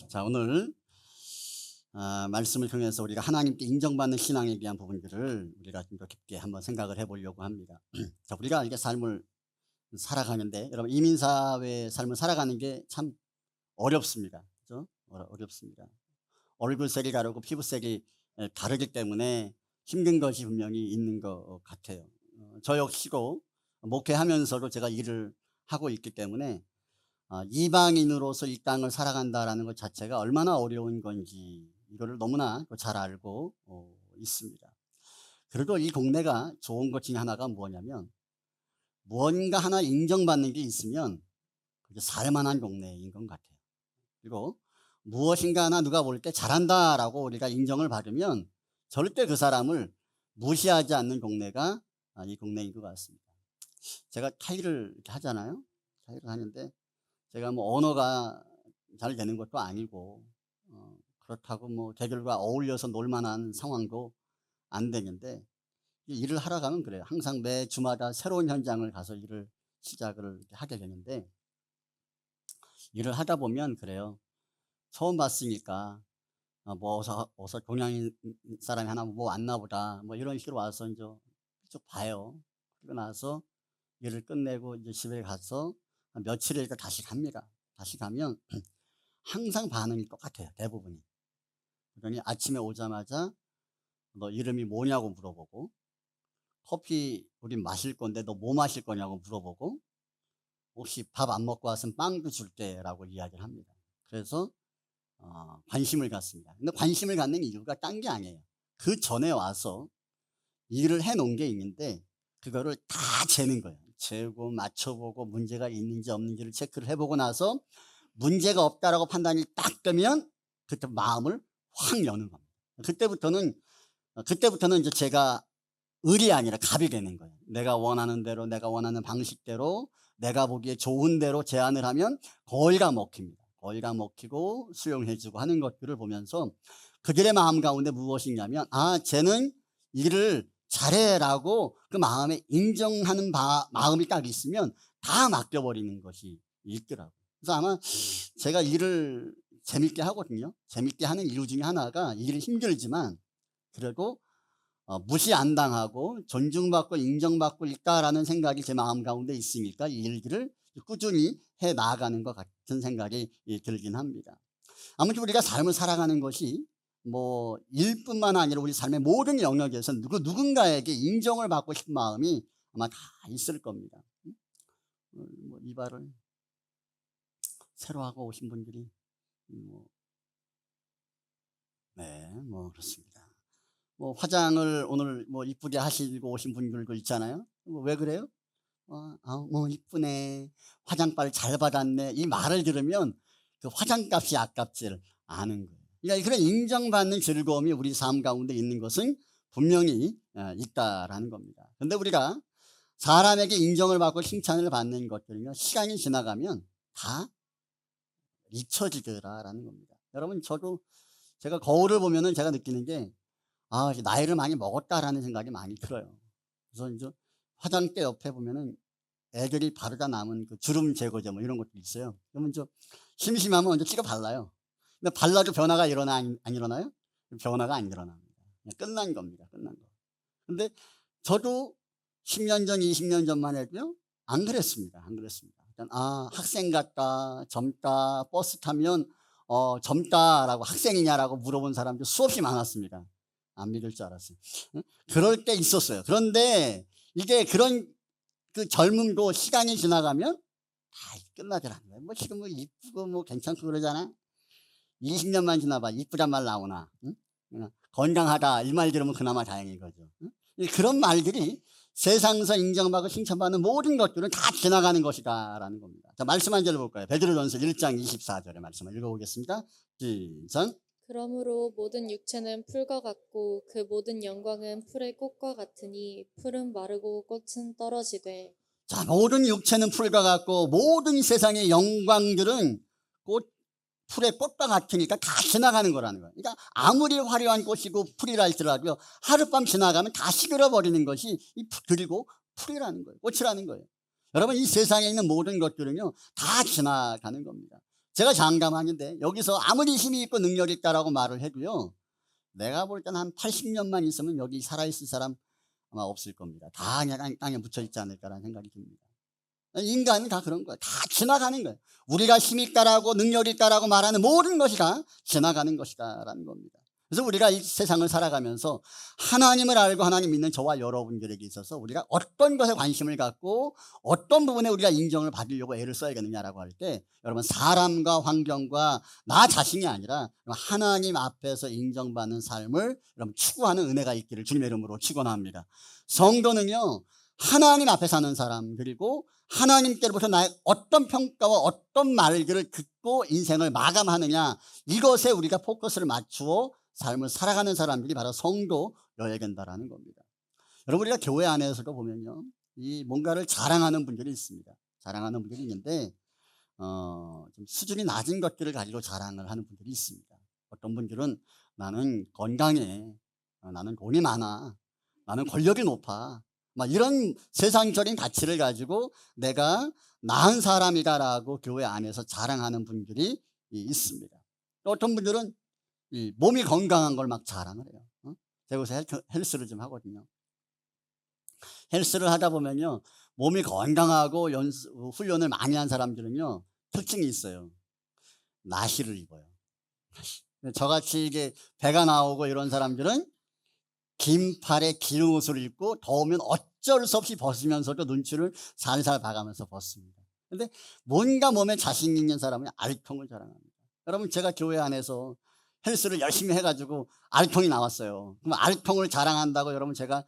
자, 오늘 말씀을 통해서 우리가 하나님께 인정받는 신앙에 대한 부분들을 우리가 좀 더 깊게 한번 생각을 해보려고 합니다. 자, 우리가 이렇게 삶을 살아가는데, 여러분, 이민사회의 삶을 살아가는 게 참 어렵습니다. 그죠? 어렵습니다. 얼굴색이 다르고 피부색이 다르기 때문에 힘든 것이 분명히 있는 것 같아요. 저 역시도 목회하면서도 제가 일을 하고 있기 때문에 이방인으로서 이 땅을 살아간다라는 것 자체가 얼마나 어려운 건지 이거를 너무나 잘 알고 있습니다. 그래도 이 동네가 좋은 것 중에 하나가 뭐냐면, 무언가 하나 인정받는 게 있으면 그게 살만한 동네인 것 같아요. 그리고 무엇인가 하나 누가 볼 때 잘한다라고 우리가 인정을 받으면 절대 그 사람을 무시하지 않는 동네가 이 동네인 것 같습니다. 제가 타일을 이렇게 하잖아요. 타일을 하는데 제가 뭐 언어가 잘 되는 것도 아니고 그렇다고 뭐 대들과 어울려서 놀 만한 상황도 안 되는데, 일을 하러 가면 그래요. 항상 매 주마다 새로운 현장을 가서 일을 시작을 이렇게 하게 되는데, 일을 하다 보면 그래요. 처음 봤으니까 뭐 어서 동양인 사람이 하나 뭐 왔나 보다 뭐 이런 식으로 와서 이제 쭉 봐요. 그리고 나서 일을 끝내고 이제 집에 가서 며칠을 있다 다시 갑니다. 다시 가면 항상 반응이 똑같아요, 대부분이. 그러니 아침에 오자마자 너 이름이 뭐냐고 물어보고, 커피 우린 마실 건데 너 뭐 마실 거냐고 물어보고, 혹시 밥 안 먹고 왔으면 빵도 줄게라고 이야기를 합니다. 그래서 관심을 갖습니다. 근데 관심을 갖는 이유가 딴 게 아니에요. 그 전에 와서 일을 해 놓은 게 있는데 그거를 다 재는 거예요. 재고 맞춰보고 문제가 있는지 없는지를 체크를 해보고 나서 문제가 없다라고 판단이 딱 되면 그때 마음을 확 여는 겁니다. 그때부터는 이제 제가 을이 아니라 갑이 되는 거예요. 내가 원하는 대로, 내가 원하는 방식대로, 내가 보기에 좋은 대로 제안을 하면 거의 다 먹힙니다. 거의 다 먹히고 수용해주고 하는 것들을 보면서 그들의 마음 가운데 무엇이냐면, 쟤는 일을 잘해라고 그 마음에 인정하는 마음이 딱 있으면 다 맡겨버리는 것이 있더라고요. 그래서 아마 제가 일을 재밌게 하거든요. 재밌게 하는 이유 중에 하나가, 일이 힘들지만 그래도 무시 안 당하고 존중받고 인정받고 있다라는 생각이 제 마음 가운데 있으니까 이 일들을 꾸준히 해 나가는 것 같은 생각이 들긴 합니다. 아무튼 우리가 삶을 살아가는 것이 뭐 일뿐만 아니라 우리 삶의 모든 영역에서 누군가에게 인정을 받고 싶은 마음이 아마 다 있을 겁니다. 뭐 이발을 새로 하고 오신 분들이 뭐 그렇습니다. 뭐 화장을 오늘 뭐 이쁘게 하시고 오신 분들도 있잖아요. 왜 그래요? 뭐 이쁘네, 화장빨 잘 받았네, 이 말을 들으면 그 화장값이 아깝지를 않은 거예요. 그러니까 그런 인정받는 즐거움이 우리 삶 가운데 있는 것은 분명히 있다라는 겁니다. 그런데 우리가 사람에게 인정을 받고 칭찬을 받는 것들은요, 시간이 지나가면 다 잊혀지더라라는 겁니다. 여러분, 제가 거울을 보면은 제가 느끼는 게, 이제 나이를 많이 먹었다라는 생각이 많이 들어요. 그래서 이제 화장대 옆에 보면은 애들이 바르다 남은 그 주름 제거제 뭐 이런 것도 있어요. 그러면 심심하면 먼저 찍어 발라요. 근데 발라도 변화가 일어나 안 일어나요? 변화가 안 일어납니다. 그냥 끝난 겁니다. 끝난 거. 근데 저도 10년 전, 20년 전만 해도요, 안 그랬습니다. 안 그랬습니다. 일단 학생 같다, 젊다, 버스 타면 젊다라고, 학생이냐라고 물어본 사람들 수없이 많았습니다. 안 믿을 줄 알았어요. 그럴 때 있었어요. 그런데 이게 그런 그 젊음도 시간이 지나가면 다 끝나더라는 거예요. 뭐 지금 뭐 이쁘고 뭐 괜찮고 그러잖아. 20년만 지나봐, 이쁘단 말 나오나? 응? 건강하다 이 말 들으면 그나마 다행인 거죠. 응? 그런 말들이 세상에서 인정받고 칭찬받는 모든 것들은 다 지나가는 것이다라는 겁니다. 자, 말씀 한 절 볼까요? 베드로전서 1장 24절의 말씀을 읽어보겠습니다. 시작. 그러므로 모든 육체는 풀과 같고 그 모든 영광은 풀의 꽃과 같으니 풀은 마르고 꽃은 떨어지되. 자, 모든 육체는 풀과 같고 모든 세상의 영광들은 풀의 꽃과 같으니까 다 지나가는 거라는 거예요. 그러니까 아무리 화려한 꽃이고 풀이라 할지라도 하룻밤 지나가면 다 시들어버리는 것이 그리고 풀이라는 거예요. 꽃이라는 거예요. 여러분, 이 세상에 있는 모든 것들은요, 다 지나가는 겁니다. 제가 장담하는데 여기서 아무리 힘이 있고 능력이 있다라고 말을 해도요, 내가 볼 때는 한 80년만 있으면 여기 살아있을 사람 아마 없을 겁니다. 다 그냥 땅에 묻혀 있지 않을까라는 생각이 듭니다. 인간은 다 그런 거예요. 다 지나가는 거예요. 우리가 힘이 있다라고 능력이 있다라고 말하는 모든 것이 다 지나가는 것이다라는 겁니다. 그래서 우리가 이 세상을 살아가면서 하나님을 알고 하나님 믿는 저와 여러분들에게 있어서 우리가 어떤 것에 관심을 갖고 어떤 부분에 우리가 인정을 받으려고 애를 써야겠느냐라고 할 때, 여러분 사람과 환경과 나 자신이 아니라 하나님 앞에서 인정받는 삶을 여러분 추구하는 은혜가 있기를 주님의 이름으로 축원합니다. 성도는요, 하나님 앞에 사는 사람, 그리고 하나님께로부터 나의 어떤 평가와 어떤 말들을 듣고 인생을 마감하느냐, 이것에 우리가 포커스를 맞추어 삶을 살아가는 사람들이 바로 성도여야 된다라는 겁니다. 여러분, 우리가 교회 안에서도 보면요, 이 뭔가를 자랑하는 분들이 있습니다. 자랑하는 분들이 있는데 좀 수준이 낮은 것들을 가지고 자랑을 하는 분들이 있습니다. 어떤 분들은 나는 건강해, 나는 돈이 많아, 나는 권력이 높아, 막 이런 세상적인 가치를 가지고 내가 나은 사람이다라고 교회 안에서 자랑하는 분들이 있습니다. 또 어떤 분들은 이 몸이 건강한 걸 막 자랑을 해요. 제가 요새 헬스를 좀 하거든요. 헬스를 하다 보면요, 몸이 건강하고 훈련을 많이 한 사람들은요, 특징이 있어요. 나시를 입어요. 저같이 이게 배가 나오고 이런 사람들은 긴 팔에 긴 옷을 입고 더우면 어쩔 수 없이 벗으면서도 눈치를 살살 봐가면서 벗습니다. 근데 뭔가 몸에 자신 있는 사람은 알통을 자랑합니다. 여러분, 제가 교회 안에서 헬스를 열심히 해가지고 알통이 나왔어요. 그럼 알통을 자랑한다고 여러분 제가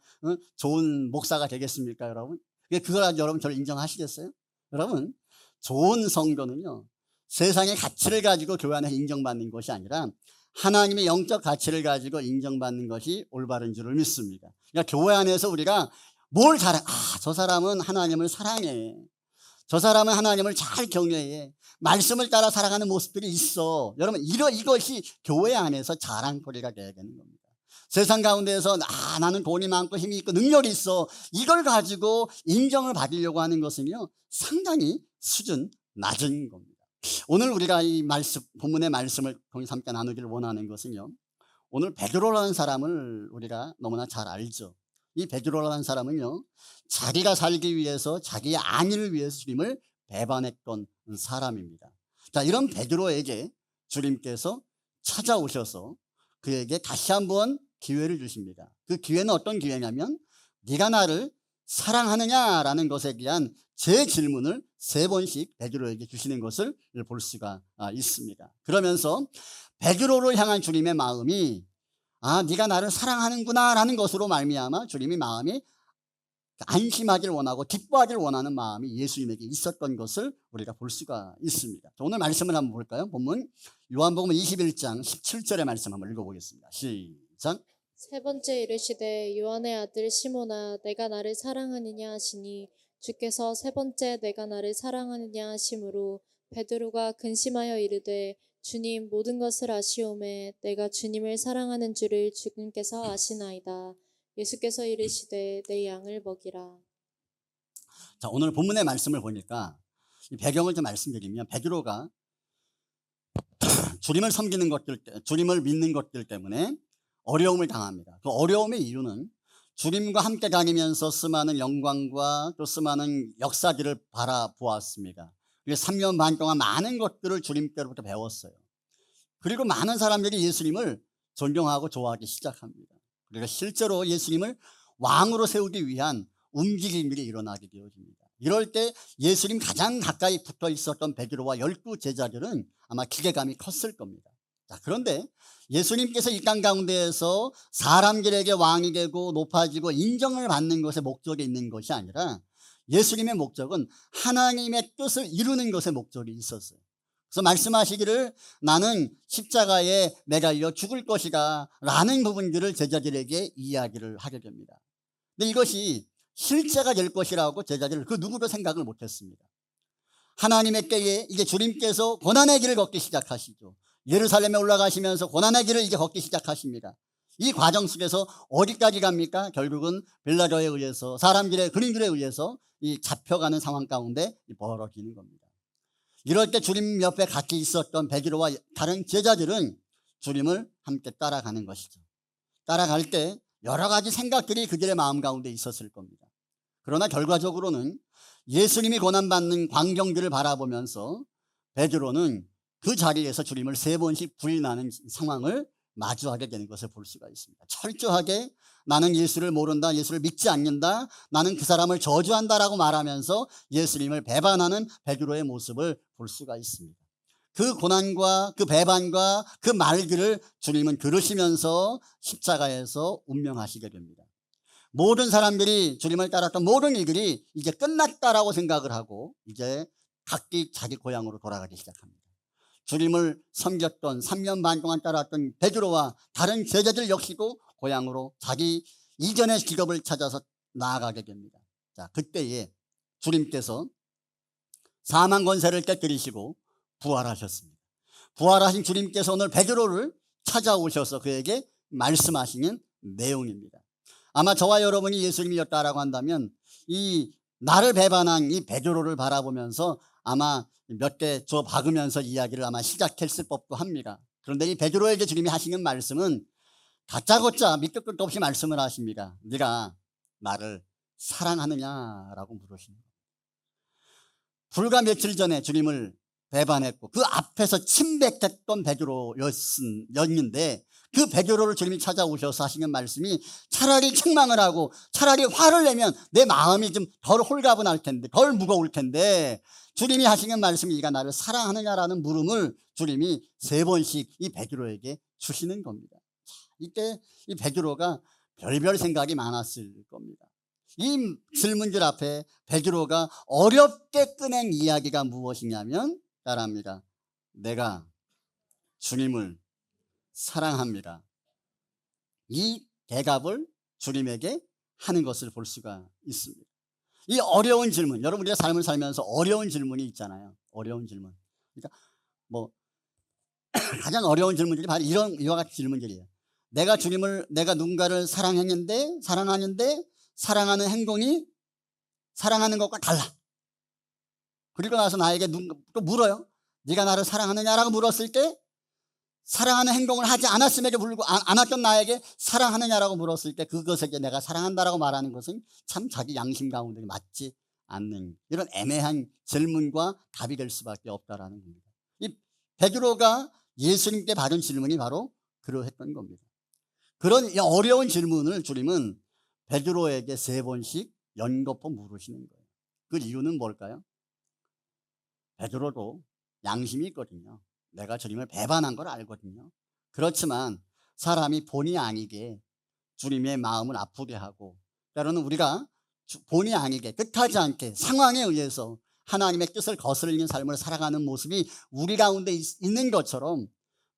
좋은 목사가 되겠습니까, 여러분? 그걸 가지고 여러분 저를 인정하시겠어요? 여러분, 좋은 성도는요, 세상의 가치를 가지고 교회 안에 인정받는 것이 아니라 하나님의 영적 가치를 가지고 인정받는 것이 올바른 줄을 믿습니다. 그러니까 교회 안에서 우리가 뭘 자랑, 저 사람은 하나님을 사랑해, 저 사람은 하나님을 잘 경외해, 말씀을 따라 살아가는 모습들이 있어. 여러분, 이것이 교회 안에서 자랑거리가 되어야 되는 겁니다. 세상 가운데에서 나는 돈이 많고 힘이 있고 능력이 있어, 이걸 가지고 인정을 받으려고 하는 것은요, 상당히 수준 낮은 겁니다. 오늘 우리가 이 본문의 말씀을 통해서 함께 나누기를 원하는 것은요, 오늘 베드로라는 사람을 우리가 너무나 잘 알죠. 이 베드로라는 사람은요, 자기가 살기 위해서 자기의 안위를 위해서 주님을 배반했던 사람입니다. 자, 이런 베드로에게 주님께서 찾아오셔서 그에게 다시 한번 기회를 주십니다. 그 기회는 어떤 기회냐면, 네가 나를 사랑하느냐라는 것에 대한 제 질문을 3번씩 베드로에게 주시는 것을 볼 수가 있습니다. 그러면서 베드로를 향한 주님의 마음이 네가 나를 사랑하는구나 라는 것으로 말미암아 주님의 마음이 안심하길 원하고 기뻐하길 원하는 마음이 예수님에게 있었던 것을 우리가 볼 수가 있습니다. 오늘 말씀을 한번 볼까요? 본문 요한복음 21장 17절의 말씀 한번 읽어보겠습니다. 시작. 세 번째 이르시되 요한의 아들 시몬아 내가 나를 사랑하느냐 하시니 주께서 세 번째 내가 나를 사랑하느냐 하심으로 베드로가 근심하여 이르되 주님 모든 것을 아시오매 내가 주님을 사랑하는 줄을 주님께서 아시나이다. 예수께서 이르시되 내 양을 먹이라. 자, 오늘 본문의 말씀을 보니까 이 배경을 좀 말씀드리면, 베드로가 주님을 섬기는 것들, 주님을 믿는 것들 때문에 어려움을 당합니다. 그 어려움의 이유는 주님과 함께 다니면서 수많은 영광과 또 수많은 역사들을 바라보았습니다. 3년 반 동안 많은 것들을 주님께로부터 배웠어요. 그리고 많은 사람들이 예수님을 존경하고 좋아하기 시작합니다. 그리고 실제로 예수님을 왕으로 세우기 위한 움직임들이 일어나게 되어집니다. 이럴 때 예수님 가장 가까이 붙어 있었던 베드로와 12 제자들은 아마 기대감이 컸을 겁니다. 자, 그런데 예수님께서 이 땅 가운데에서 사람들에게 왕이 되고 높아지고 인정을 받는 것에 목적이 있는 것이 아니라 예수님의 목적은 하나님의 뜻을 이루는 것에 목적이 있었어요. 그래서 말씀하시기를 나는 십자가에 매달려 죽을 것이다 라는 부분들을 제자들에게 이야기를 하게 됩니다. 근데 이것이 실제가 될 것이라고 제자들은 그 누구도 생각을 못했습니다. 하나님의 때에 이제 주님께서 고난의 길을 걷기 시작하시죠. 예루살렘에 올라가시면서 고난의 길을 이제 걷기 시작하십니다. 이 과정 속에서 어디까지 갑니까? 결국은 빌라도에 의해서, 사람들의 그림들에 의해서 이 잡혀가는 상황 가운데 벌어지는 겁니다. 이럴 때 주님 옆에 같이 있었던 베드로와 다른 제자들은 주님을 함께 따라가는 것이죠. 따라갈 때 여러 가지 생각들이 그들의 마음 가운데 있었을 겁니다. 그러나 결과적으로는 예수님이 고난받는 광경들을 바라보면서 베드로는 그 자리에서 주님을 3번씩 부인하는 상황을 마주하게 되는 것을 볼 수가 있습니다. 철저하게 나는 예수를 모른다, 예수를 믿지 않는다, 나는 그 사람을 저주한다라고 말하면서 예수님을 배반하는 베드로의 모습을 볼 수가 있습니다. 그 고난과 그 배반과 그 말들을 주님은 들으시면서 십자가에서 운명하시게 됩니다. 모든 사람들이 주님을 따랐던 모든 이들이 이제 끝났다라고 생각을 하고 이제 각기 자기 고향으로 돌아가기 시작합니다. 주님을 섬겼던 3년 반 동안 따랐던 베드로와 다른 제자들 역시도 고향으로 자기 이전의 직업을 찾아서 나아가게 됩니다. 자, 그때에 주님께서 사망 권세를 깨뜨리시고 부활하셨습니다. 부활하신 주님께서 오늘 베드로를 찾아오셔서 그에게 말씀하시는 내용입니다. 아마 저와 여러분이 예수님이었다라고 한다면 이 나를 배반한 이 베드로를 바라보면서 아마 몇 개 줘 박으면서 이야기를 아마 시작했을 법도 합니다. 그런데 이 베드로에게 주님이 하시는 말씀은 다짜고짜 밑도 끝도 없이 말씀을 하십니다. 네가 나를 사랑하느냐라고 물으십니다. 불과 며칠 전에 주님을 배반했고 그 앞에서 침뱉했던 베드로였는데 그 베드로를 주님이 찾아오셔서 하시는 말씀이 차라리 책망을 하고 차라리 화를 내면 내 마음이 좀 덜 홀가분할 텐데 덜 무거울 텐데 주님이 하시는 말씀이 네가 나를 사랑하느냐라는 물음을 주님이 3번씩 이 베드로에게 주시는 겁니다. 이때 이 베드로가 별별 생각이 많았을 겁니다. 이 질문들 앞에 베드로가 어렵게 꺼낸 이야기가 무엇이냐면 따라합니다. 내가 주님을 사랑합니다. 이 대답을 주님에게 하는 것을 볼 수가 있습니다. 이 어려운 질문, 여러분 우리가 삶을 살면서 어려운 질문이 있잖아요. 어려운 질문. 그러니까 뭐 가장 어려운 질문들이 바로 이와 같은 질문들이에요. 내가 누군가를 사랑하는데 사랑하는 행동이 사랑하는 것과 달라. 그리고 나서 나에게 또 물어요. 네가 나를 사랑하느냐라고 물었을 때 사랑하는 행동을 하지 않았음에도 불구하고 않았던 나에게 사랑하느냐라고 물었을 때 그것에게 내가 사랑한다라고 말하는 것은 참 자기 양심 가운데 맞지 않는 이런 애매한 질문과 답이 될 수밖에 없다라는 겁니다. 이 베드로가 예수님께 받은 질문이 바로 그러했던 겁니다. 그런 어려운 질문을 주님은 베드로에게 3번씩 연거푸 물으시는 거예요. 그 이유는 뭘까요? 베드로도 양심이 있거든요. 내가 주님을 배반한 걸 알거든요. 그렇지만 사람이 본의 아니게 주님의 마음을 아프게 하고 때로는 우리가 본의 아니게 뜻하지 않게 상황에 의해서 하나님의 뜻을 거스르는 삶을 살아가는 모습이 우리 가운데 있는 것처럼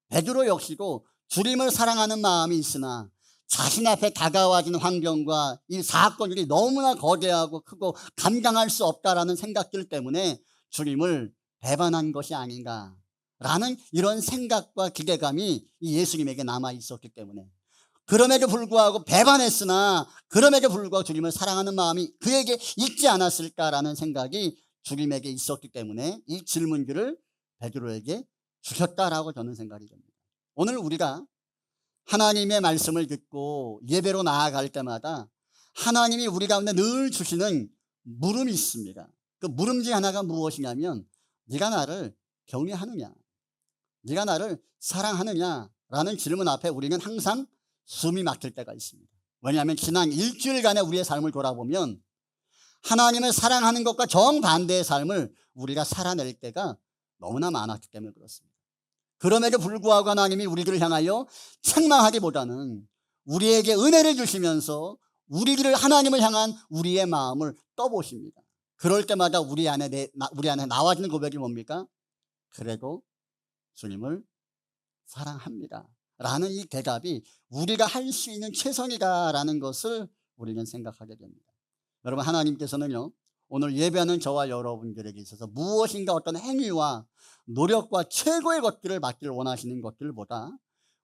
베드로 역시도 주님을 사랑하는 마음이 있으나 자신 앞에 다가와지는 환경과 이 사건들이 너무나 거대하고 크고 감당할 수 없다라는 생각들 때문에 주님을 배반한 것이 아닌가라는 이런 생각과 기대감이 예수님에게 남아 있었기 때문에 그럼에도 불구하고 배반했으나 그럼에도 불구하고 주님을 사랑하는 마음이 그에게 있지 않았을까라는 생각이 주님에게 있었기 때문에 이 질문들을 베드로에게 주셨다라고 저는 생각이 됩니다. 오늘 우리가 하나님의 말씀을 듣고 예배로 나아갈 때마다 하나님이 우리 가운데 늘 주시는 물음이 있습니다. 그 물음 중 하나가 무엇이냐면 네가 나를 경외하느냐, 네가 나를 사랑하느냐라는 질문 앞에 우리는 항상 숨이 막힐 때가 있습니다. 왜냐하면 지난 일주일간의 우리의 삶을 돌아보면 하나님을 사랑하는 것과 정반대의 삶을 우리가 살아낼 때가 너무나 많았기 때문에 그렇습니다. 그럼에도 불구하고 하나님이 우리들을 향하여 책망하기보다는 우리에게 은혜를 주시면서 우리들을 하나님을 향한 우리의 마음을 떠보십니다. 그럴 때마다 우리 안에 나와지는 고백이 뭡니까? 그래도 주님을 사랑합니다 라는 이 대답이 우리가 할 수 있는 최선이다라는 것을 우리는 생각하게 됩니다. 여러분 하나님께서는요 오늘 예배하는 저와 여러분들에게 있어서 무엇인가 어떤 행위와 노력과 최고의 것들을 받기를 원하시는 것들보다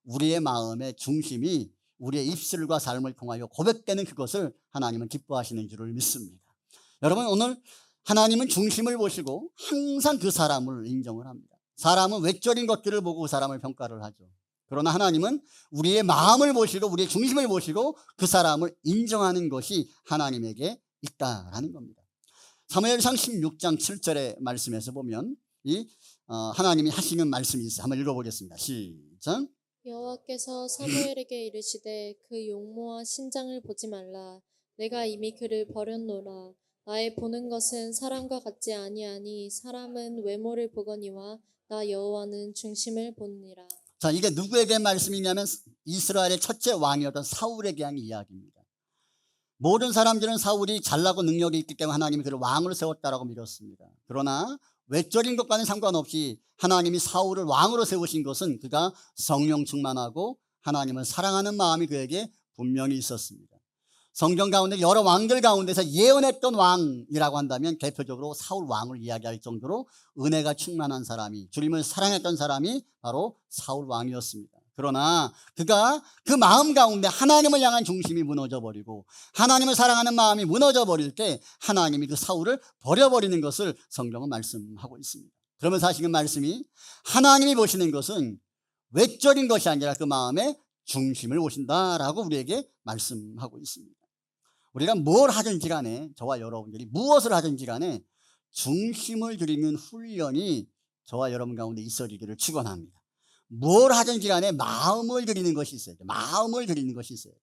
우리의 마음의 중심이 우리의 입술과 삶을 통하여 고백되는 그것을 하나님은 기뻐하시는 줄을 믿습니다. 여러분 오늘 하나님은 중심을 보시고 항상 그 사람을 인정을 합니다. 사람은 외적인 것들을 보고 그 사람을 평가를 하죠. 그러나 하나님은 우리의 마음을 보시고 우리의 중심을 보시고 그 사람을 인정하는 것이 하나님에게 있다라는 겁니다. 사무엘상 16장 7절의 말씀에서 보면 하나님이 하시는 말씀이 있어요. 한번 읽어보겠습니다. 시작. 여호와께서 사무엘에게 이르시되 그 용모와 신장을 보지 말라. 내가 이미 그를 버렸노라. 나의 보는 것은 사람과 같지 아니하니 사람은 외모를 보거니와 나 여호와는 중심을 보느니라. 자, 이게 누구에게 말씀이냐면 이스라엘의 첫째 왕이었던 사울에 대한 이야기입니다. 모든 사람들은 사울이 잘나고 능력이 있기 때문에 하나님이 그를 왕으로 세웠다라고 믿었습니다. 그러나 외적인 것과는 상관없이 하나님이 사울을 왕으로 세우신 것은 그가 성령 충만하고 하나님을 사랑하는 마음이 그에게 분명히 있었습니다. 성경 가운데 여러 왕들 가운데서 예언했던 왕이라고 한다면 대표적으로 사울 왕을 이야기할 정도로 은혜가 충만한 사람이, 주님을 사랑했던 사람이 바로 사울 왕이었습니다. 그러나 그가 그 마음 가운데 하나님을 향한 중심이 무너져버리고 하나님을 사랑하는 마음이 무너져버릴 때 하나님이 그 사울을 버려버리는 것을 성경은 말씀하고 있습니다. 그러면서 하시는 말씀이 하나님이 보시는 것은 외적인 것이 아니라 그 마음의 중심을 보신다라고 우리에게 말씀하고 있습니다. 우리가 뭘 하든지 간에 저와 여러분들이 무엇을 하든지 간에 중심을 드리는 훈련이 저와 여러분 가운데 있어지기를 축원합니다. 뭘 하든지 간에 마음을 드리는 것이 있어야 돼요. 마음을 드리는 것이 있어야 돼요.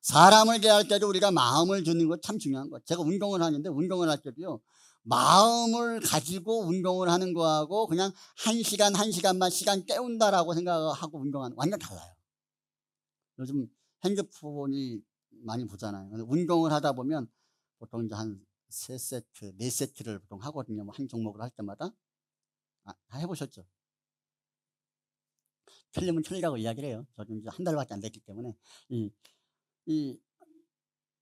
사람을 대할 때도 우리가 마음을 드는 것 참 중요한 것. 제가 운동을 하는데 운동을 할 때도요. 마음을 가지고 운동을 하는 거하고 그냥 한 시간만 시간 때운다라고 생각하고 운동하는 완전 달라요. 요즘 핸드폰이 많이 보잖아요. 운동을 하다 보면 보통 이제 한 3세트, 4세트를 보통 하거든요. 한 종목을 할 때마다. 다 해보셨죠? 틀리면 틀리라고 이야기를 해요. 저도 이제 한 달밖에 안 됐기 때문에.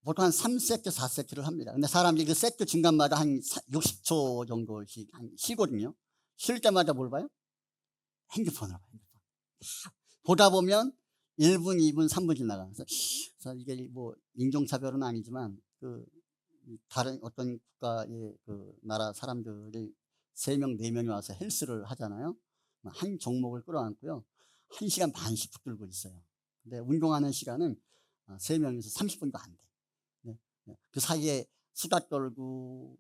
보통 한 3세트, 4세트를 합니다. 근데 사람들이 그 세트 중간마다 한 60초 정도씩 쉬거든요. 쉴 때마다 뭘 봐요? 핸드폰을 봐요. 보다 보면 1분, 2분, 3분 지나가요. 그래서 이게 뭐 인종차별은 아니지만 다른 어떤 국가의 그 나라 사람들이 3명, 4명이 와서 헬스를 하잖아요. 한 종목을 끌어안고요. 1시간 반씩 붙들고 있어요. 근데 운동하는 시간은 3명에서 30분도 안 돼. 그 사이에 수다 떨고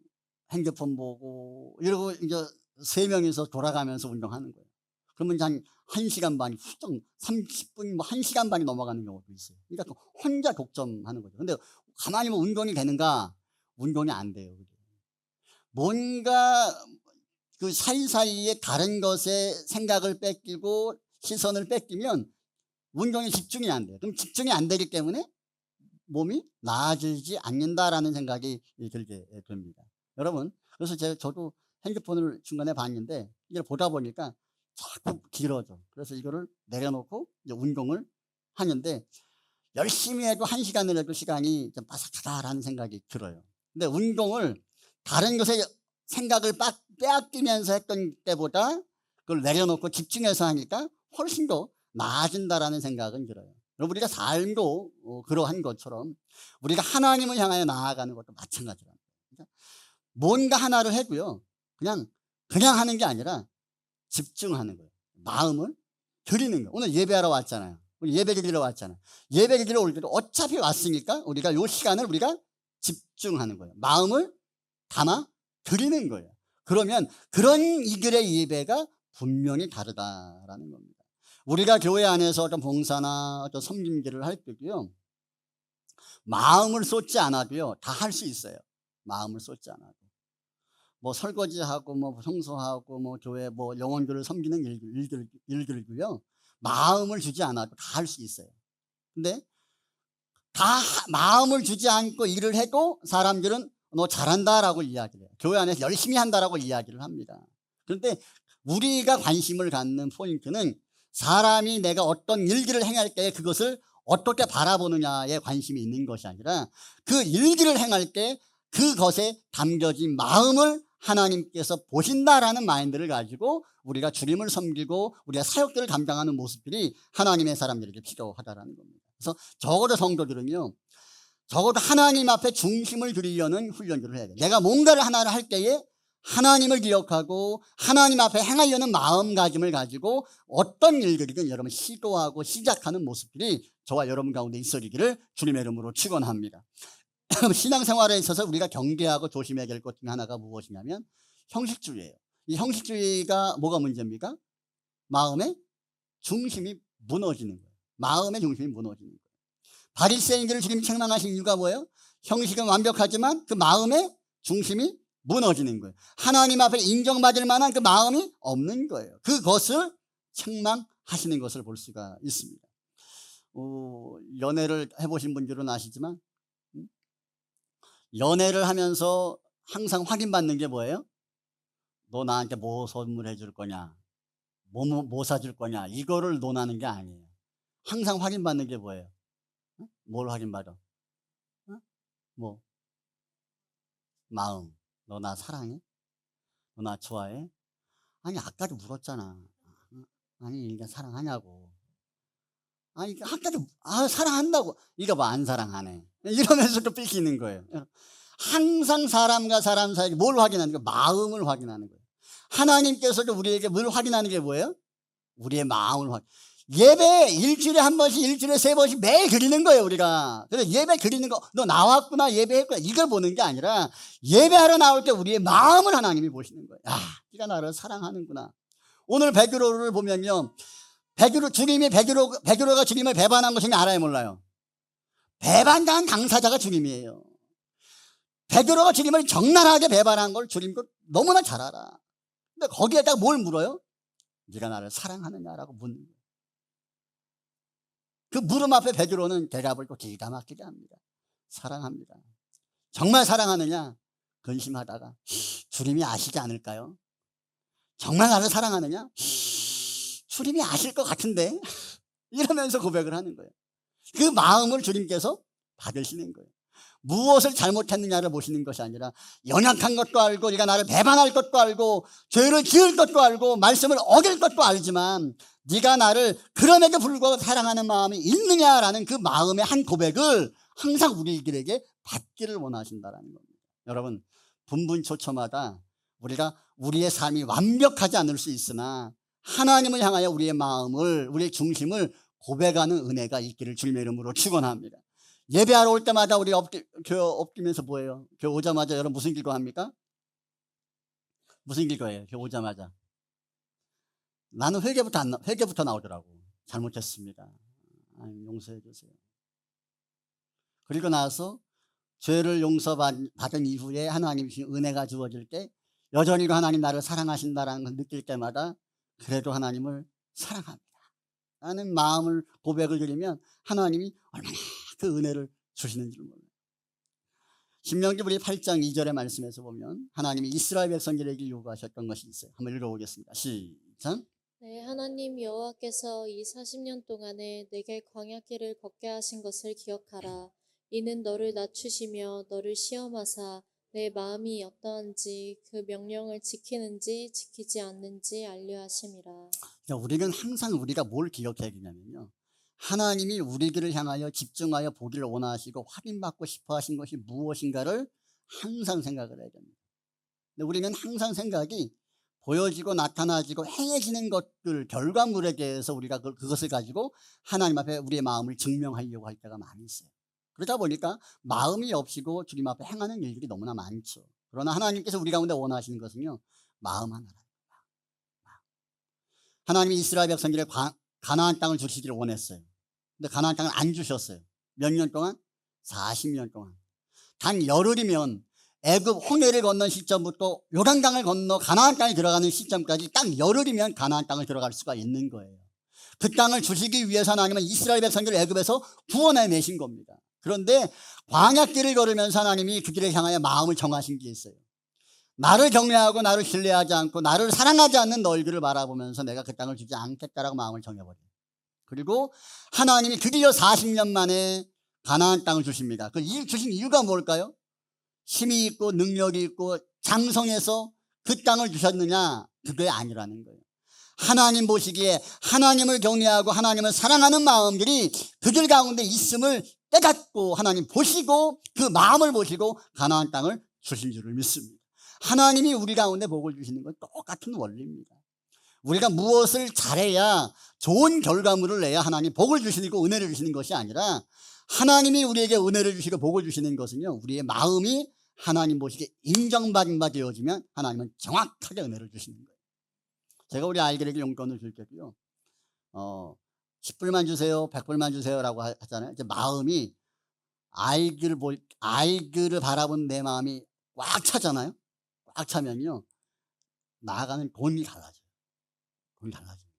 핸드폰 보고 이러고 이제 3명이서 돌아가면서 운동하는 거예요. 그러면 이제 한 1시간 반이 훌쩍 30분, 뭐 1시간 반이 넘어가는 경우도 있어요. 그러니까 혼자 독점하는 거죠. 근데 가만히 뭐 운동이 되는가? 운동이 안 돼요. 뭔가 그 사이사이에 다른 것에 생각을 뺏기고 시선을 뺏기면 운동에 집중이 안 돼요. 그럼 집중이 안 되기 때문에 몸이 나아지지 않는다라는 생각이 들게 됩니다. 여러분, 그래서 저도 핸드폰을 중간에 봤는데 이걸 보다 보니까 자꾸 길어져. 그래서 이거를 내려놓고 이제 운동을 하는데 열심히 해도 1시간을 해도 시간이 좀 빠삭하다라는 생각이 들어요. 근데 운동을 다른 것에 생각을 빼앗기면서 했던 때보다 그걸 내려놓고 집중해서 하니까 훨씬 더 나아진다라는 생각은 들어요. 여러분, 우리가 삶도 그러한 것처럼 우리가 하나님을 향하여 나아가는 것도 마찬가지랍니다. 뭔가 하나를 해도요, 그냥 하는 게 아니라 집중하는 거예요. 마음을 드리는 거예요. 오늘 예배하러 왔잖아요. 우리 예배 드리러 왔잖아요. 예배 드리러 올 때도 어차피 왔으니까 우리가 요 시간을 우리가 집중하는 거예요. 마음을 담아 드리는 거예요. 그러면 그런 이들의 예배가 분명히 다르다라는 겁니다. 우리가 교회 안에서 어떤 봉사나 어떤 섬김질을 할 때도요, 마음을 쏟지 않아도요, 다 할 수 있어요. 마음을 쏟지 않아도. 뭐 설거지하고 뭐 청소하고 뭐 교회 뭐 영혼들을 섬기는 일들도요, 마음을 주지 않아도 다 할 수 있어요. 근데 다 마음을 주지 않고 일을 해도 사람들은 너 잘한다라고 이야기를 해요. 교회 안에서 열심히 한다라고 이야기를 합니다. 그런데 우리가 관심을 갖는 포인트는 사람이 내가 어떤 일들을 행할 때 그것을 어떻게 바라보느냐에 관심이 있는 것이 아니라 그 일들을 행할 때 그것에 담겨진 마음을 하나님께서 보신다라는 마인드를 가지고 우리가 주님을 섬기고 우리가 사역들을 감당하는 모습들이 하나님의 사람들에게 필요하다라는 겁니다. 그래서 적어도 성도들은요, 적어도 하나님 앞에 중심을 두리려는 훈련들을 해야 돼. 내가 뭔가를 하나를 할 때에 하나님을 기억하고 하나님 앞에 행하려는 마음가짐을 가지고 어떤 일들이든 여러분 시도하고 시작하는 모습들이 저와 여러분 가운데 있어지기를 주님의 이름으로 축원합니다. 신앙생활에 있어서 우리가 경계하고 조심해야 될 것 중에 하나가 무엇이냐면 형식주의예요. 이 형식주의가 뭐가 문제입니까? 마음의 중심이 무너지는 거예요. 마음의 중심이 무너지는 거예요. 바리새인들을 주님이 책망하신 이유가 뭐예요? 형식은 완벽하지만 그 마음의 중심이 무너지는 거예요. 하나님 앞에 인정받을 만한 그 마음이 없는 거예요. 그것을 책망하시는 것을 볼 수가 있습니다. 연애를 해보신 분들은 아시지만 연애를 하면서 항상 확인받는 게 뭐예요? 너 나한테 뭐 선물해 줄 거냐, 뭐 사줄 거냐, 이거를 논하는 게 아니에요. 항상 확인받는 게 뭐예요? 뭘 확인받아? 뭐? 마음. 너 나 사랑해? 너 나 좋아해? 아니 아까도 물었잖아. 아니 이게 사랑하냐고. 아니 아까도 사랑한다고. 이거 뭐 안 사랑하네. 이러면서 또 삐지는 거예요. 항상 사람과 사람 사이에 뭘 확인하는 거예요? 마음을 확인하는 거예요. 하나님께서도 우리에게 뭘 확인하는 게 뭐예요? 우리의 마음을 확인. 예배 일주일에 한 번씩, 일주일에 3번씩 매일 드리는 거예요, 우리가. 그래서 예배 드리는 거, 너 나왔구나, 예배했구나, 이걸 보는 게 아니라 예배하러 나올 때 우리의 마음을 하나님이 보시는 거예요. 야, 네가 나를 사랑하는구나. 오늘 베드로를 보면요. 주님이 베드로가 주님을 배반한 것은 알아요, 몰라요? 배반당한 당사자가 주님이에요. 베드로가 주님을 적나라하게 배반한 걸 주님도 너무나 잘 알아. 근데 거기에다가 뭘 물어요? 네가 나를 사랑하느냐라고 묻는 거예요. 그 물음 앞에 베드로는 대답을 또 기가 막히게 합니다. 사랑합니다. 정말 사랑하느냐? 근심하다가 주님이 아시지 않을까요? 정말 나를 사랑하느냐? 주님이 아실 것 같은데? 이러면서 고백을 하는 거예요. 그 마음을 주님께서 받으시는 거예요. 무엇을 잘못했느냐를 보시는 것이 아니라 연약한 것도 알고 네가 나를 배반할 것도 알고 죄를 지을 것도 알고 말씀을 어길 것도 알지만 네가 나를 그럼에도 불구하고 사랑하는 마음이 있느냐라는 그 마음의 한 고백을 항상 우리들에게 받기를 원하신다는 겁니다. 여러분 분분초초마다 우리가 우리의 삶이 완벽하지 않을 수 있으나 하나님을 향하여 우리의 마음을 우리의 중심을 고백하는 은혜가 있기를 주님의 이름으로 축원합니다. 예배하러 올 때마다 우리 교회 엎기면서 뭐예요? 교회 오자마자 여러분 무슨 기도합니까? 무슨 기도해요? 교회 오자마자 나는 회개부터 나오더라고. 잘못했습니다. 용서해 주세요. 그리고 나서 죄를 용서받은 이후에 하나님 주신 은혜가 주어질 때 여전히 하나님 나를 사랑하신다는 걸 느낄 때마다 그래도 하나님을 사랑합니다 라는 마음을 고백을 드리면 하나님이 얼마나 그 은혜를 주시는 줄 몰라요. 신명기 우리 8장 2절의 말씀에서 보면 하나님이 이스라엘 백성들에게 요구하셨던 것이 있어요. 한번 읽어보겠습니다. 시작. 네, 하나님 여호와께서 이 40년 동안에 내게 광야길을 걷게 하신 것을 기억하라. 이는 너를 낮추시며 너를 시험하사 내 마음이 어떠한지 그 명령을 지키는지 지키지 않는지 알려 하심이라. 우리는 항상 우리가 뭘 기억해야 되냐면요. 하나님이 우리들을 향하여 집중하여 보기를 원하시고 확인받고 싶어 하신 것이 무엇인가를 항상 생각을 해야 됩니다. 근데 우리는 항상 생각이 보여지고 나타나지고 행해지는 것들, 결과물에 대해서 우리가 그것을 가지고 하나님 앞에 우리의 마음을 증명하려고 할 때가 많이 있어요. 그러다 보니까 마음이 없이고 주님 앞에 행하는 일들이 너무나 많죠. 그러나 하나님께서 우리 가운데 원하시는 것은요, 마음 하나라. 하나님이 이스라엘 백성들에게 가나안 땅을 주시기를 원했어요. 근데 가나안 땅을 안 주셨어요. 몇 년 동안? 40년 동안. 단 열흘이면 애굽 홍해를 건넌 시점부터 요단강을 건너 가나안 땅에 들어가는 시점까지 딱 열흘이면 가나안 땅을 들어갈 수가 있는 거예요. 그 땅을 주시기 위해서 하나님은 이스라엘 백성들을 애굽에서 구원해내신 겁니다. 그런데 광야길을 걸으면서 하나님이 그 길을 향하여 마음을 정하신 게 있어요. 나를 경외하고 나를 신뢰하지 않고 나를 사랑하지 않는 너희들을 바라보면서 내가 그 땅을 주지 않겠다라고 마음을 정해버려요. 그리고 하나님이 드디어 40년 만에 가나안 땅을 주십니다. 그 주신 이유가 뭘까요? 힘이 있고 능력이 있고 장성해서 그 땅을 주셨느냐? 그게 아니라는 거예요. 하나님 보시기에 하나님을 경외하고 하나님을 사랑하는 마음들이 그들 가운데 있음을 깨닫고 하나님 보시고 그 마음을 보시고 가나안 땅을 주신 줄을 믿습니다. 하나님이 우리 가운데 복을 주시는 건 똑같은 원리입니다. 우리가 무엇을 잘해야 좋은 결과물을 내야 하나님 복을 주시고 은혜를 주시는 것이 아니라 하나님이 우리에게 은혜를 주시고 복을 주시는 것은요, 우리의 마음이 하나님 보시기에 인정받은 바 되어지면 하나님은 정확하게 은혜를 주시는 거예요. 제가 우리 아이들에게 용돈을 줄 때도요, 10불만 주세요, 100불만 주세요라고 하잖아요. 이제 마음이 아이들을 바라본 내 마음이 꽉 차잖아요. 꽉 차면요, 나아가는 돈이 달라져요. 돈이 달라집니다.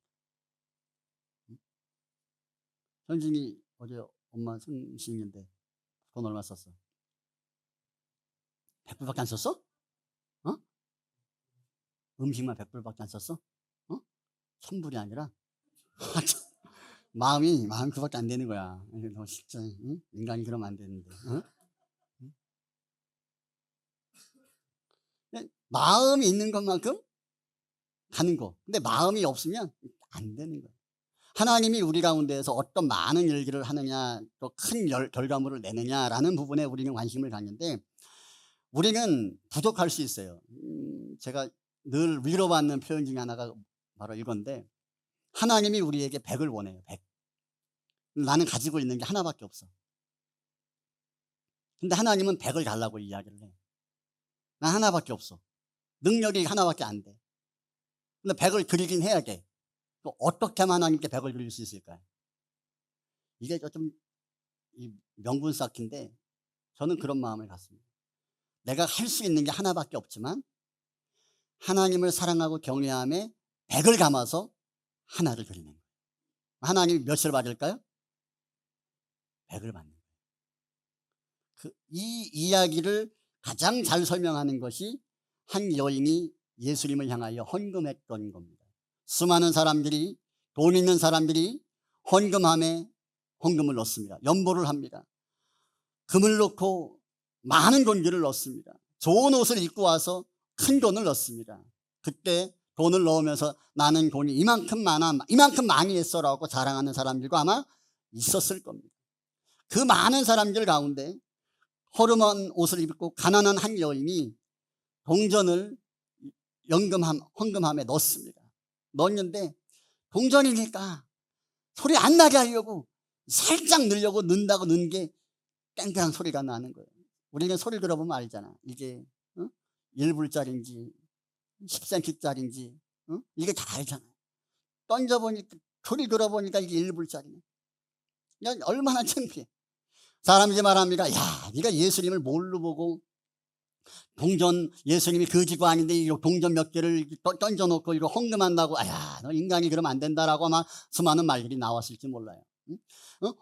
현진이 어제 엄마 생신인데 돈 얼마 썼어? 100불밖에 안 썼어? 음식만 100불밖에 안 썼어? 1000불이 아니라? 마음이 그밖에 안 되는 거야. 너 진짜, 응? 인간이 그러면 안 되는데. 마음이 있는 것만큼 가는 거. 근데 마음이 없으면 안 되는 거야. 하나님이 우리 가운데에서 어떤 많은 일들을 하느냐, 또 큰 결과물을 내느냐라는 부분에 우리는 관심을 갖는데, 우리는 부족할 수 있어요. 제가 늘 위로받는 표현 중에 하나가 바로 이건데, 하나님이 우리에게 100을 원해요. 100. 나는 가지고 있는 게 하나밖에 없어. 근데 하나님은 100을 달라고 이야기를 해. 난 하나밖에 없어. 능력이 하나밖에 안 돼. 근데 100을 드리긴 해야 돼. 또 어떻게 하면 하나님께 100을 드릴 수 있을까요? 이게 좀 명분 쌓기인데, 저는 그런 마음을 갖습니다. 내가 할 수 있는 게 하나밖에 없지만 하나님을 사랑하고 경외함에 100을 감아서 하나를 드리는 거예요. 하나님이 몇을 받을까요? 100을 받는 거예요. 이 이야기를 가장 잘 설명하는 것이 한 여인이 예수님을 향하여 헌금했던 겁니다. 수많은 사람들이, 돈 있는 사람들이 헌금을 넣습니다. 연보를 합니다. 금을 넣고 많은 돈들을 넣습니다. 좋은 옷을 입고 와서 큰 돈을 넣습니다. 그때 돈을 넣으면서 나는 돈이 이만큼 많아, 이만큼 많이 했어라고 자랑하는 사람들도 아마 있었을 겁니다. 그 많은 사람들 가운데 허름한 옷을 입고 가난한 한 여인이 동전을 헌금함에 넣습니다. 넣었는데 동전이니까 소리 안 나게 하려고 살짝 넣으려고 넣는다고 넣은 게 땡땡한 소리가 나는 거예요. 우리는 소리 들어보면 알잖아. 이게 1불짜리인지 10cm짜리인지 이게 다 알잖아요. 던져보니까, 소리 들어보니까 이게 1불짜리네. 야, 얼마나 창피해. 사람들이 말합니다. 야, 네가 예수님을 뭘로 보고 동전, 예수님이 거지가 아닌데 이 동전 몇 개를 던져놓고 이거 헌금한다고, 아야, 너 인간이 그러면 안 된다라고 아마 수많은 말들이 나왔을지 몰라요.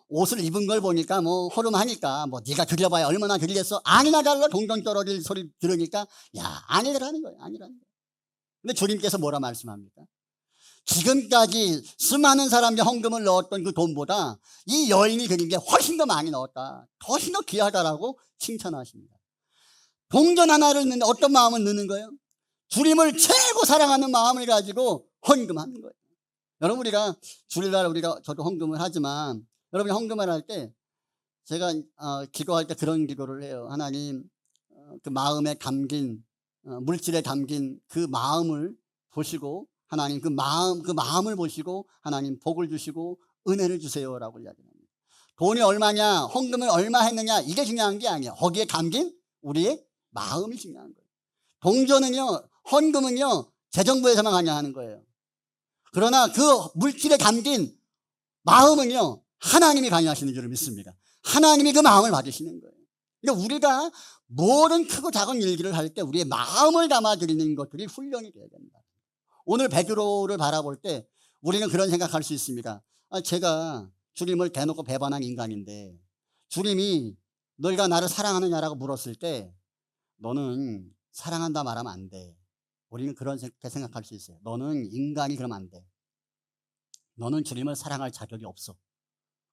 옷을 입은 걸 보니까 뭐 허름하니까 뭐 네가 드려봐야 얼마나 드리겠어? 아니나 달라. 동전 떨어질 소리 들으니까 야, 아니라는 거예요. 아니라는 거예요. 근데 주님께서 뭐라 말씀합니까? 지금까지 수많은 사람들이 헌금을 넣었던 그 돈보다 이 여인이 드린 게 훨씬 더 많이 넣었다, 훨씬 더 귀하다라고 칭찬하십니다. 동전 하나를 넣는데 어떤 마음을 넣는 거예요? 주님을 최고 사랑하는 마음을 가지고 헌금하는 거예요. 여러분, 우리가 주일날 저도 헌금을 하지만, 여러분이 헌금을 할 때 제가 기도할 때 그런 기도를 해요. 하나님, 그 마음에 담긴, 물질에 담긴 그 마음을 보시고, 하나님 그 마음을 보시고 하나님 복을 주시고 은혜를 주세요라고 이야기합니다. 돈이 얼마냐, 헌금을 얼마 했느냐, 이게 중요한 게 아니에요. 거기에 담긴 우리의 마음이 중요한 거예요. 동전은요, 헌금은요, 재정부에서만 관여하는 거예요. 그러나 그 물질에 담긴 마음은요, 하나님이 관여하시는 줄을 믿습니다. 하나님이 그 마음을 받으시는 거예요. 그러니까 우리가 모든 크고 작은 일들을 할 때 우리의 마음을 담아드리는 것들이 훈련이 되어야 됩니다. 오늘 베드로를 바라볼 때 우리는 그런 생각할 수 있습니다. 제가 주님을 대놓고 배반한 인간인데 주님이 너희가 나를 사랑하느냐라고 물었을 때 너는 사랑한다 말하면 안 돼. 우리는 그렇게 생각할 수 있어요. 너는 인간이 그러면 안 돼. 너는 주님을 사랑할 자격이 없어.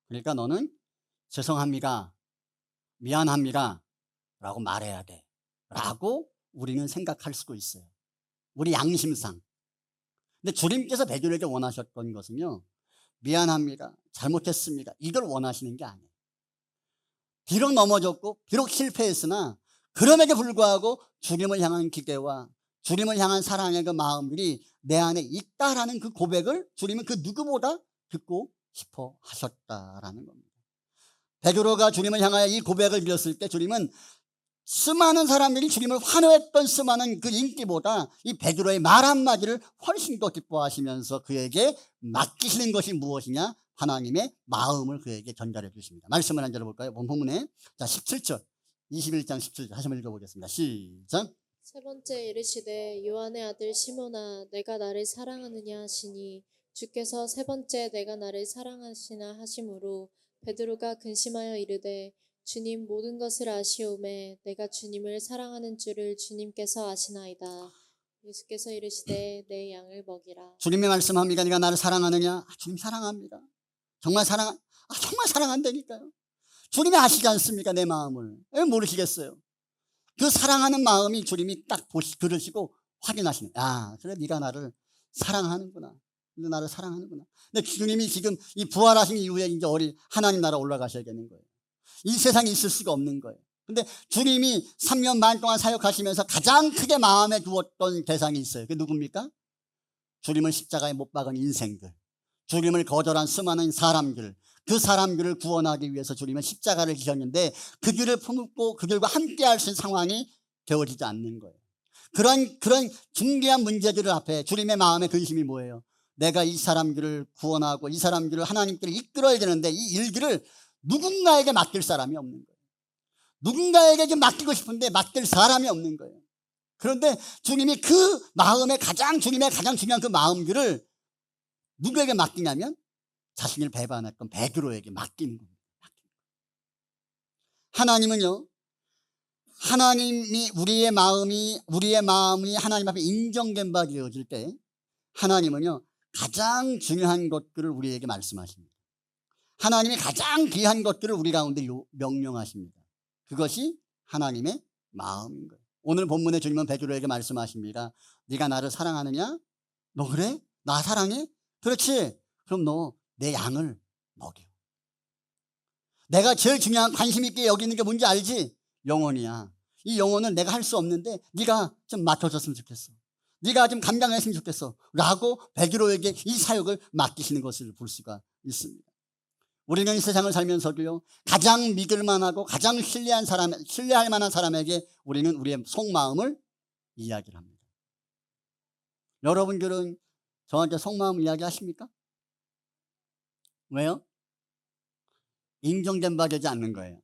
그러니까 너는 죄송합니다, 미안합니다 라고 말해야 돼 라고 우리는 생각할 수도 있어요. 우리 양심상. 근데 주님께서 베드로에게 원하셨던 것은요, 미안합니다, 잘못했습니다, 이걸 원하시는 게 아니에요. 비록 넘어졌고 비록 실패했으나 그럼에도 불구하고 주님을 향한 기대와 주님을 향한 사랑의 그 마음들이 내 안에 있다라는 그 고백을 주님은 그 누구보다 듣고 싶어 하셨다라는 겁니다. 베드로가 주님을 향하여 이 고백을 드렸을 때 주님은 수많은 사람들이 주님을 환호했던 수많은 그 인기보다 이 베드로의 말 한마디를 훨씬 더 기뻐하시면서 그에게 맡기시는 것이 무엇이냐? 하나님의 마음을 그에게 전달해 주십니다. 말씀을 한 절 볼까요? 본문에 17절 21장 17절 다시 한번 읽어보겠습니다. 시작. 세 번째 이르시되 요한의 아들 시몬아 내가 나를 사랑하느냐 하시니 주께서 세 번째 내가 나를 사랑하시나 하심으로 베드로가 근심하여 이르되 주님 모든 것을 아시오매 내가 주님을 사랑하는 줄을 주님께서 아시나이다. 예수께서 이르시되 내 양을 먹이라. 주님이 말씀합니다. 네가 나를 사랑하느냐? 주님 사랑합니다. 정말 정말 사랑한다니까요. 주님이 아시지 않습니까? 내 마음을. 왜 모르시겠어요? 그 사랑하는 마음이 주님이 딱 들으시고 확인하시네. 그래 네가 나를 사랑하는구나. 네가 나를 사랑하는구나. 근데 주님이 지금 이 부활하신 이후에 이제 하나님 나라 올라가셔야겠는 거예요. 이 세상에 있을 수가 없는 거예요. 근데 주님이 3년 반 동안 사역하시면서 가장 크게 마음에 두었던 대상이 있어요. 그게 누굽니까? 주님을 십자가에 못 박은 인생들, 주님을 거절한 수많은 사람들, 그 사람들을 구원하기 위해서 주님은 십자가를 지셨는데 그 길을 품고 그 길과 함께 할 수 있는 상황이 되어지지 않는 거예요. 그런 중대한 문제들을 앞에 주님의 마음의 근심이 뭐예요? 내가 이 사람들을 구원하고 이 사람들을 하나님께로 이끌어야 되는데 이 일들을 누군가에게 맡길 사람이 없는 거예요. 누군가에게 좀 맡기고 싶은데 맡길 사람이 없는 거예요. 그런데 주님이 그 마음의 주님의 가장 중요한 그 마음들을 누구에게 맡기냐면 자신을 배반했던 베드로에게 맡기는 겁니다. 하나님은요, 하나님이 우리의 마음이 하나님 앞에 인정된 바 되어질 때 하나님은요 가장 중요한 것들을 우리에게 말씀하십니다. 하나님이 가장 귀한 것들을 우리 가운데 명령하십니다. 그것이 하나님의 마음인 거예요. 오늘 본문의 주님은 베드로에게 말씀하십니다. 네가 나를 사랑하느냐? 너 그래? 나 사랑해? 그렇지. 그럼 너 내 양을 먹여. 내가 제일 중요한 관심 있게 여기는 게 뭔지 알지? 영혼이야. 이 영혼은 내가 할 수 없는데 네가 좀 맡아줬으면 좋겠어. 네가 좀 감당했으면 좋겠어. 라고 베드로에게 이 사역을 맡기시는 것을 볼 수가 있습니다. 우리는 이 세상을 살면서도요 가장 믿을 만하고 가장 신뢰할 만한 사람에게 우리는 우리의 속마음을 이야기를 합니다. 여러분들은 저한테 속마음 이야기 하십니까? 왜요? 인정된 바 되지 않는 거예요.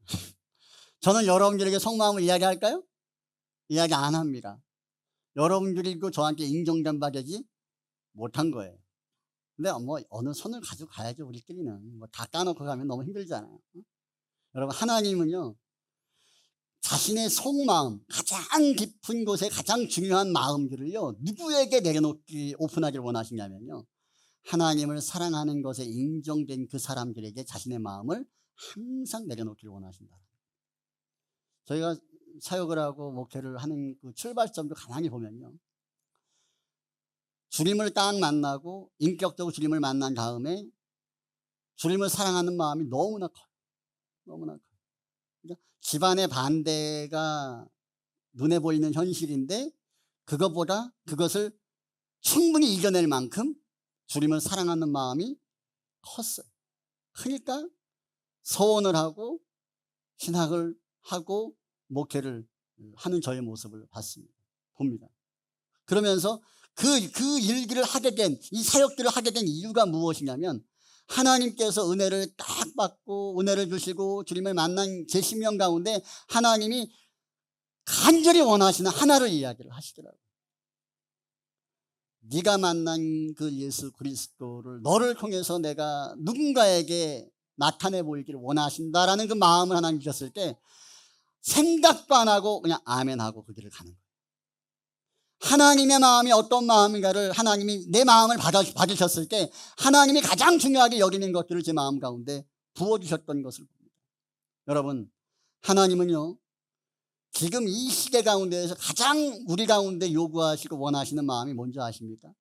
저는 여러분들에게 속마음을 이야기할까요? 이야기 안 합니다. 여러분들이고 저한테 인정된 바 되지 못한 거예요. 근데 뭐 어느 선을 가지고 가야죠. 우리끼리는 뭐 다 까놓고 가면 너무 힘들잖아요. 여러분 하나님은요 자신의 속마음 가장 깊은 곳에 가장 중요한 마음들을요 누구에게 내려놓기 오픈하기를 원하시냐면요 하나님을 사랑하는 것에 인정된 그 사람들에게 자신의 마음을 항상 내려놓기를 원하신다. 저희가 사역을 하고 목회를 하는 그 출발점도 가만히 보면요 주님을 딱 만나고 인격적으로 주님을 만난 다음에 주님을 사랑하는 마음이 너무나 커요. 너무나 커요. 그러니까 집안의 반대가 눈에 보이는 현실인데 그것을 충분히 이겨낼 만큼 주님을 사랑하는 마음이 컸어요. 그러니까 서원을 하고 신학을 하고 목회를 하는 저의 모습을 봅니다. 그러면서 그 일기를 하게 된, 이 사역들을 하게 된 이유가 무엇이냐면 하나님께서 은혜를 딱 받고 은혜를 주시고 주님을 만난 제 심령 가운데 하나님이 간절히 원하시는 하나를 이야기를 하시더라고요. 네가 만난 그 예수 그리스도를 너를 통해서 내가 누군가에게 나타내 보이기를 원하신다라는 그 마음을 하나님 주셨을 때 생각도 안 하고 그냥 아멘하고 그 길을 가는 거예요. 하나님의 마음이 어떤 마음인가를 하나님이 내 마음을 받으셨을 때 하나님이 가장 중요하게 여기는 것들을 제 마음 가운데 부어주셨던 것을 봅니다. 여러분 하나님은요 지금 이 시대 가운데에서 가장 우리 가운데 요구하시고 원하시는 마음이 뭔지 아십니까?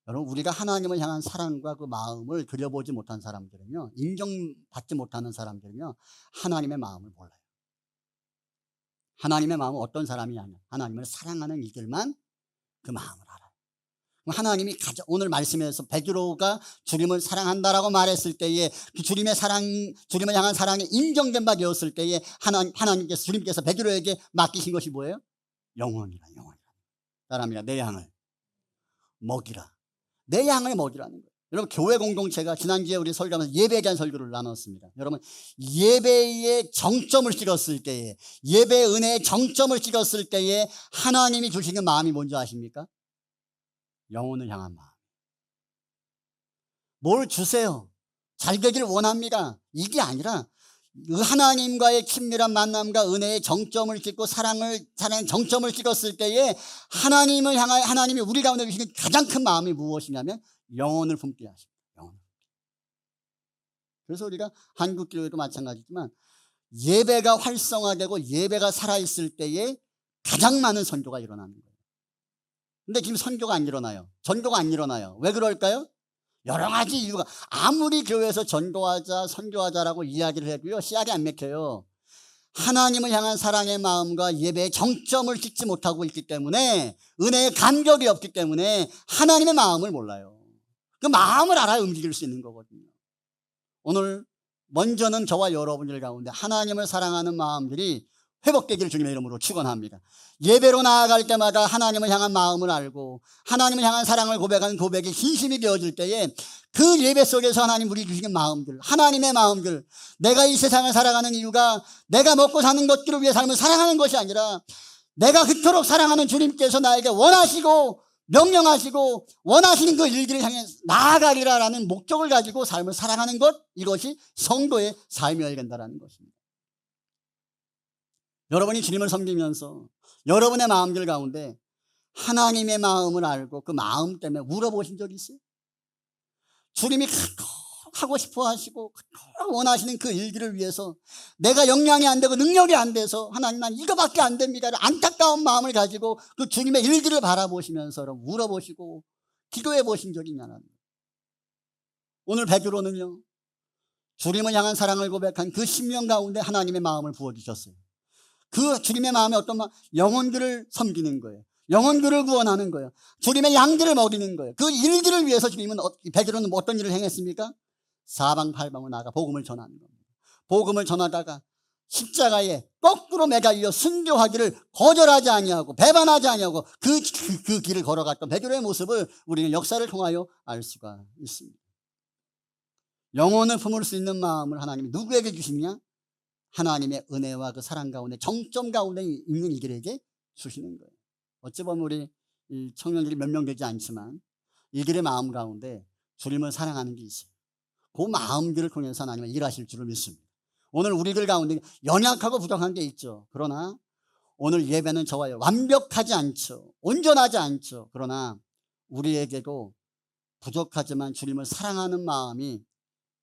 여러분, 우리가 하나님을 향한 사랑과 그 마음을 그려보지 못한 사람들은요, 인정받지 못하는 사람들은요, 하나님의 마음을 몰라요. 하나님의 마음은 어떤 사람이냐면 하나님을 사랑하는 이들만 그 마음을 알아요. 하나님이 오늘 말씀에서 베드로가 주님을 사랑한다라고 말했을 때에 그 주님을 향한 사랑이 인정된 바 되었을 때에 주님께서 베드로에게 맡기신 것이 뭐예요? 영혼이라. 따라합니다. 내 양을 먹이라. 내 양을 먹이라는 거예요. 여러분, 교회 공동체가 지난주에 우리 설교하면서 예배에 대한 설교를 나눴습니다. 여러분, 예배의 정점을 찍었을 때에, 예배의 은혜의 정점을 찍었을 때에 하나님이 주시는 마음이 뭔지 아십니까? 영혼을 향한 마음. 뭘 주세요, 잘 되기를 원합니다, 이게 아니라 하나님과의 친밀한 만남과 은혜의 정점을 찍고 사랑의 정점을 찍었을 때에 하나님이 우리 가운데 주시는 가장 큰 마음이 무엇이냐면 영혼을 품게 하십니다. 영혼을. 그래서 우리가 한국교회도 마찬가지지만 예배가 활성화되고 예배가 살아있을 때에 가장 많은 선교가 일어나는 거예요. 근데 지금 선교가 안 일어나요. 전도가 안 일어나요. 왜 그럴까요? 여러 가지 이유가. 아무리 교회에서 전도하자 선교하자라고 이야기를 해도요, 씨알이 안 맥혀요. 하나님을 향한 사랑의 마음과 예배의 정점을 찍지 못하고 있기 때문에, 은혜의 감격이 없기 때문에 하나님의 마음을 몰라요. 그 마음을 알아야 움직일 수 있는 거거든요. 오늘 먼저는 저와 여러분들 가운데 하나님을 사랑하는 마음들이 회복되기를 주님의 이름으로 축원합니다. 예배로 나아갈 때마다 하나님을 향한 마음을 알고 하나님을 향한 사랑을 고백하는 고백이 진심이 되어질 때에 그 예배 속에서 하나님 우리 주시는 마음들, 하나님의 마음들, 내가 이 세상을 살아가는 이유가 내가 먹고 사는 것들을 위해 삶을 살아가는 것이 아니라 내가 그토록 사랑하는 주님께서 나에게 원하시고 명령하시고 원하시는 그 일들을 향해 나아가리라라는 목적을 가지고 삶을 살아가는 것, 이것이 성도의 삶이어야 된다는 것입니다. 여러분이 주님을 섬기면서 여러분의 마음들 가운데 하나님의 마음을 알고 그 마음 때문에 울어보신 적이 있어요? 주님이 하고 싶어 하시고 원하시는 그 일들을 위해서 내가 역량이 안 되고 능력이 안 돼서 하나님 난 이거밖에 안 됩니다, 안타까운 마음을 가지고 그 주님의 일들을 바라보시면서 울어보시고 기도해 보신 적이 있냐는. 오늘 베드로는요, 주님을 향한 사랑을 고백한 그 심령 가운데 하나님의 마음을 부어주셨어요. 그 주님의 마음에 어떤 마음? 영혼들을 섬기는 거예요. 영혼들을 구원하는 거예요. 주님의 양들을 먹이는 거예요. 그 일들을 위해서 베드로는 어떤 일을 행했습니까? 사방팔방으로 나가 복음을 전하는 겁니다. 복음을 전하다가 십자가에 거꾸로 매달려 순교하기를 거절하지 아니하고 배반하지 아니하고 그 길을 걸어갔던 베드로의 모습을 우리는 역사를 통하여 알 수가 있습니다. 영혼을 품을 수 있는 마음을 하나님이 누구에게 주시느냐? 하나님의 은혜와 그 사랑 가운데 정점 가운데 있는 이들에게 주시는 거예요. 어찌 보면 우리 청년들이 몇 명 되지 않지만 이들의 마음 가운데 주님을 사랑하는 게 있어요. 그 마음들을 통해서 하나님은 일하실 줄을 믿습니다. 오늘 우리들 가운데 연약하고 부족한 게 있죠. 그러나 오늘 예배는 저와 완벽하지 않죠. 온전하지 않죠. 그러나 우리에게도 부족하지만 주님을 사랑하는 마음이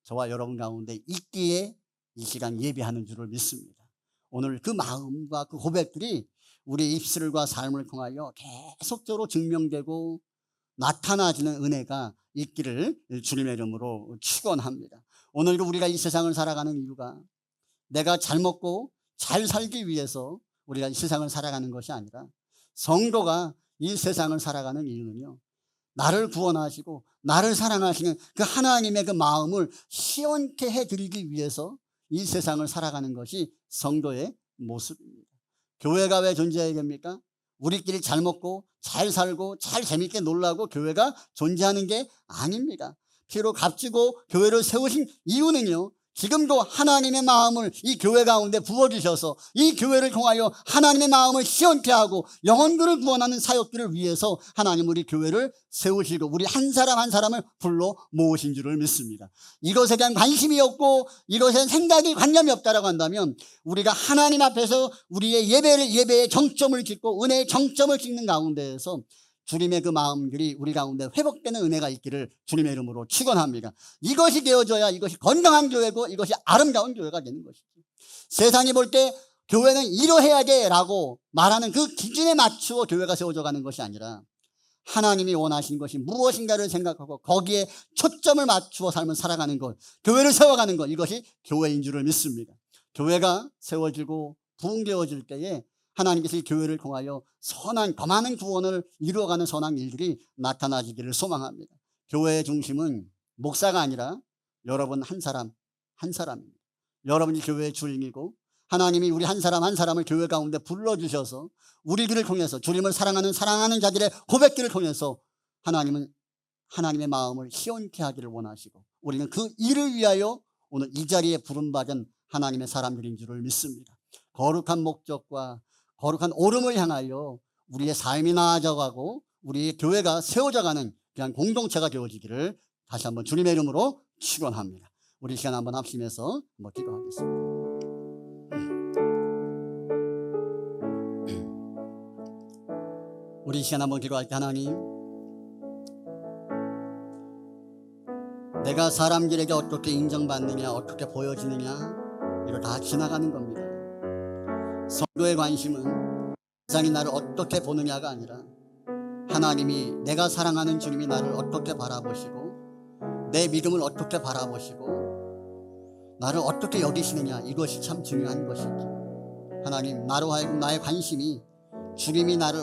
저와 여러분 가운데 있기에 이 시간 예배하는 줄을 믿습니다. 오늘 그 마음과 그 고백들이 우리 입술과 삶을 통하여 계속적으로 증명되고 나타나지는 은혜가 있기를 주님의 이름으로 축원합니다. 오늘도 우리가 이 세상을 살아가는 이유가 내가 잘 먹고 잘 살기 위해서 우리가 이 세상을 살아가는 것이 아니라, 성도가 이 세상을 살아가는 이유는요, 나를 구원하시고 나를 사랑하시는 그 하나님의 그 마음을 시원케 해드리기 위해서 이 세상을 살아가는 것이 성도의 모습입니다. 교회가 왜 존재해야 됩니까? 우리끼리 잘 먹고 잘 살고 잘 재밌게 놀라고 교회가 존재하는 게 아닙니다. 피로 값지고 교회를 세우신 이유는요, 지금도 하나님의 마음을 이 교회 가운데 부어주셔서 이 교회를 통하여 하나님의 마음을 시원케 하고 영혼들을 구원하는 사역들을 위해서 하나님 우리 교회를 세우시고 우리 한 사람 한 사람을 불러 모으신 줄을 믿습니다. 이것에 대한 관심이 없고 이것에 대한 생각이 관념이 없다라고 한다면 우리가 하나님 앞에서 우리의 예배의 정점을 찍고 은혜의 정점을 찍는 가운데에서 주님의 그 마음들이 우리 가운데 회복되는 은혜가 있기를 주님의 이름으로 축원합니다. 이것이 되어져야 이것이 건강한 교회고 이것이 아름다운 교회가 되는 것이죠. 세상이 볼 때 교회는 이러해야 돼라고 말하는 그 기준에 맞추어 교회가 세워져 가는 것이 아니라 하나님이 원하시는 것이 무엇인가를 생각하고 거기에 초점을 맞추어 삶을 살아가는 것, 교회를 세워가는 것, 이것이 교회인 줄을 믿습니다. 교회가 세워지고 부흥되어질 때에 하나님께서 이 교회를 통하여 선한, 더 많은 구원을 이루어가는 선한 일들이 나타나기를 소망합니다. 교회의 중심은 목사가 아니라 여러분 한 사람 한 사람입니다. 여러분이 교회의 주인이고 하나님이 우리 한 사람 한 사람을 교회 가운데 불러주셔서 우리들을 통해서 주님을 사랑하는 자들의 고백들을 통해서 하나님은 하나님의 마음을 시원케 하기를 원하시고 우리는 그 일을 위하여 오늘 이 자리에 부름받은 하나님의 사람들인 줄을 믿습니다. 거룩한 목적과 거룩한 오름을 향하여 우리의 삶이 나아져가고 우리의 교회가 세워져가는 그냥 공동체가 되어지기를 다시 한번 주님의 이름으로 축원합니다. 우리 시간 한번 합심해서 한번 기도하겠습니다. 우리 시간 한번 기도할 때 하나님, 내가 사람들에게 어떻게 인정받느냐, 어떻게 보여지느냐, 이거 다 지나가는 겁니다. 성도의 관심은 세상이 나를 어떻게 보느냐가 아니라 하나님이, 내가 사랑하는 주님이 나를 어떻게 바라보시고 내 믿음을 어떻게 바라보시고 나를 어떻게 여기시느냐, 이것이 참 중요한 것이죠. 하나님, 나로 하여금 나의 관심이 주님이 나를